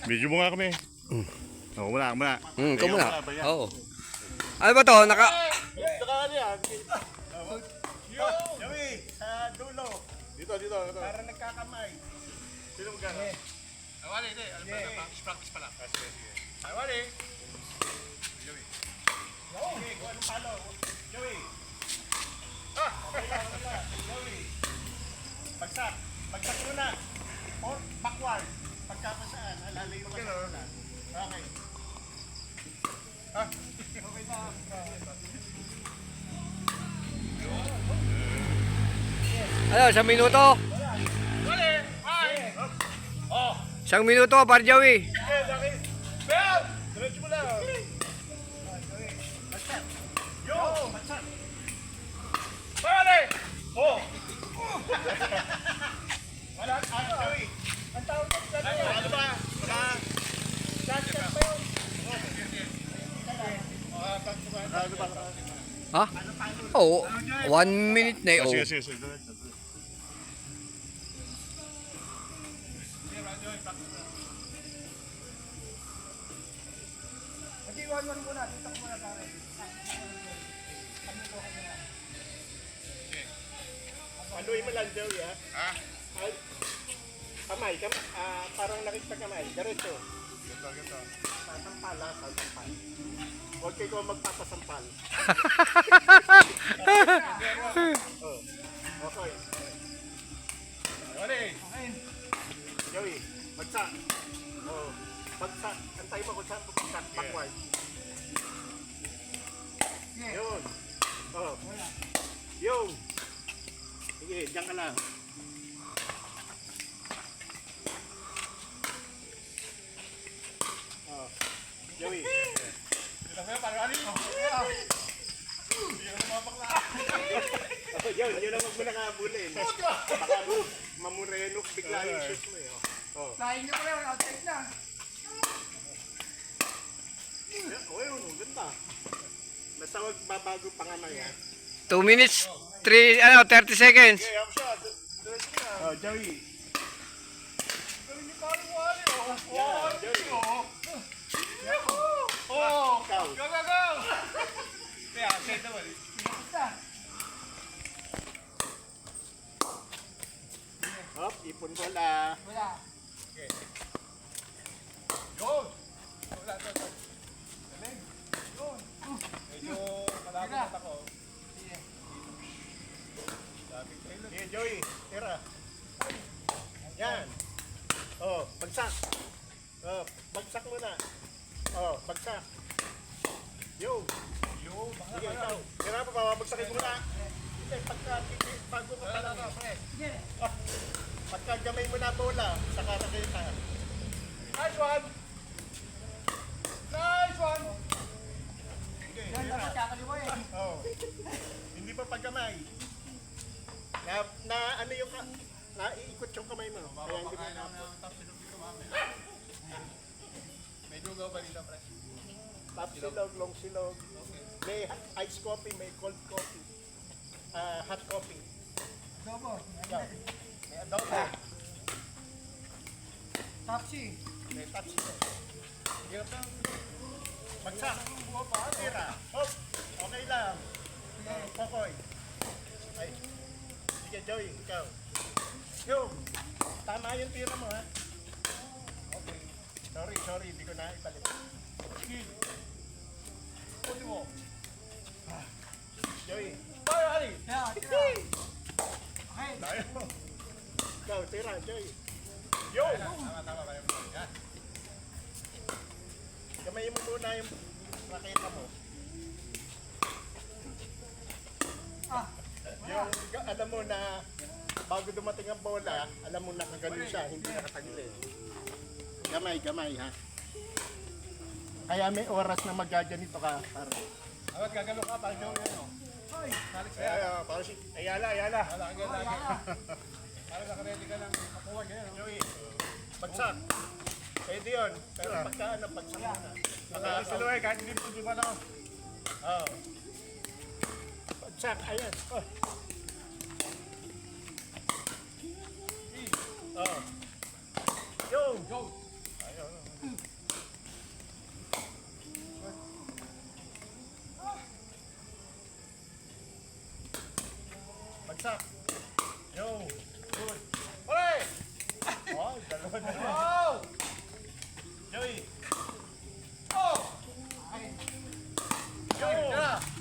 Video mo nga kami. Oo, muna. Ikaw muna. Oo. Ano ba to? Saka ano yan? Yawi, sa dulo. Dito. Para nagkakamay. Sino magkano? Awali, hindi. Practice pa lang. Sige. Awali. Yawi. Okay, kung anong palo. Yawi. Joey. Bagsak muna. Or backward. Pagkapasaan, alalay mo ka na. Okay. Okay na. Ano, 1 minuto? Wali! Ay! Oh! 1 minuto, Barjawi. Bell! Diretso mo lang. Bagsak. Yo! Bagsak. Wali! Oh! Wala, Joey. Ang tawag mo sa Ano ba? Sunset pa yun. Ano ba? Ha? Oo. 1 minute na eh. Sige. Mag-iwan muna. Dito ko muna pare. Paluin mo lang, Joey, ha? Ay, kamay. Parang nakita kamay. Diretso. Ganto. Sasampal. Huwag kayo magpapasampal. Oh. Okay. Okay. Joey, bagsak. Oh. Bagsak. Antay mo kung saan bagsak. Backward. Yun. Oh. Yun. Sige, diyan ka lang. Oh. Joey. Yun ang wag mo nang habulin. Baka mamurenok bigla yung shoot mo eh. Oh. Lain niyo ko lang, outside na. Yun, ganda. Basta wag babago panganay ha. 2 minutes, 30 seconds. Okay, I'm shot. Oh, Joey. Galing ni Paring Wally. Yeah, Joey. Oh! Ikaw. Go! Kaya, say naman eh. Basta. Hop, ipon bola. Wala. Go! Wala to. Galing. Yun. Medyo malabo Tira. mata ko. Sige. Sabi ko, Sige, Joey. Tira. Yan. Oh, bagsak. Oh, bagsak muna. Oh, bagsak. Yo. Sige, ikaw. Tira pa, babagsakin ko muna. Hindi, bago ka pa lang. Sige. Pagka gamay mo na bola, saka nakita. Nice one! Nice one! Yan dapat kakaliwa eh. Oh. Hindi pa pagkamay. Na ano yung naiikot yung kamay mo. Kaya hindi mo na. May dugaw ba dito, pre? Top silog, long silog. May ice coffee, may cold coffee. Hot coffee. Dobo. Ikaw. May adobo. Tapsi. May touch silog. Hirap lang. Bagsak. Tira. Hop. Okay lang. Kokoy. Ay. Sige, Joey. Ikaw. Yung. Tama yung tira mo, ha? Okay. Sorry. Hindi ko na ibalik. Sige. Pwede mo. Joey. Tayo, Ali! Yan, tira. Okay. Tayo. Ikaw, tira, Joey. Yo! Tama. Yan. Gamayin mo muna yung raketa mo. Yung alam mo na bago dumating ang bola, alam mo nakaganon siya, hindi nakatagilid. Gamay ha. Kaya may oras na magaganito ka. Agad gagalo ka, parang yung ano. Alex, Parang si Ayala. wala kang lagi. Parang nakaredy ka lang makuha ganyan. Joey, bagsak. Pwede yun. Pero pagka bagsak mo na. Baka siluhay, kahit hindi mo di ba lang. Oo. Bagsak, ayan. Oh. Yung. Go! bagsak. Yo, good. Huli! Oh, dalawa na. Oh! Joey. Oh! Yo! Tira!